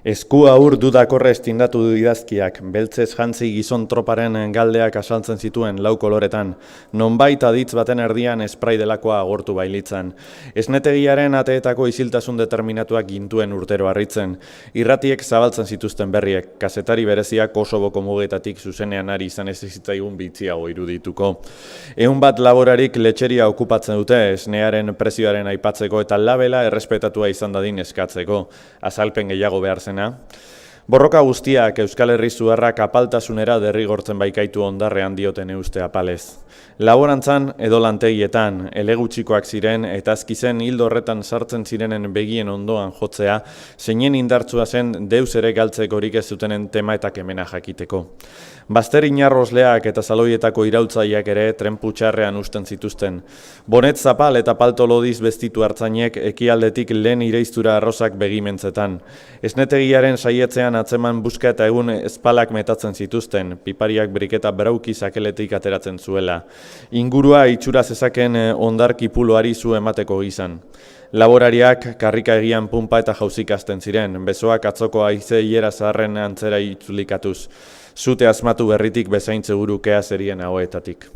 Esku aur dudakorre estindatu du idazkiak, beltzez jantzi gizon troparen galdeak asaltzen zituen lau koloretan, nonbait aditz baten erdian esprai delakoa agortu bailitzan. Esnetegiaren ateetako isiltasun determinatuak gintuen urtero harritzen, irratiek zabaltzen zituzten berriek, kazetari bereziak Kosoboko mugetatik zuzenean ari izan ez zitzaigun bitziago irudituko. 100 bat laborarik letxeria okupatzen dute esnearen prezioaren aipatzeko eta labela errespetatua izan dadin eskatzeko, azalpen gehiago behar zen. Borroka guztiak Euskal Herri zuharrak apaltasunera derrigortzen baikaitu ondarrean dioten euste apalez. Laborantzan edo lantegietan, elegutxikoak ziren eta azkizen hildo horretan sartzen zirenen begien ondoan jotzea, zeinen indartsua zen deus ere galtzekorik ez zutenen tema eta kemena jakiteko. Bazter inarrosleak eta saloietako iraultzaileak ere trenputxarrean usten zituzten. Bonet zapal eta palto lodiz bestitu hartzainek ekialdetik lehen ireiztura arrozak begimentzetan. Esnetegiaren saietzean atzeman buska eta egun espalak metatzen zituzten, pipariak briketa brauki sakeletik ateratzen zuela. Ingurua itxura zezaken ondarkipuloari zu emateko gizan. Laborariak karrika egian punpa eta jauzik hasten ziren, besoak atzoko haize hiera zaharren antzera itzulikatuz. Zute asmatu berritik bezaintze burukea zerien hauetatik.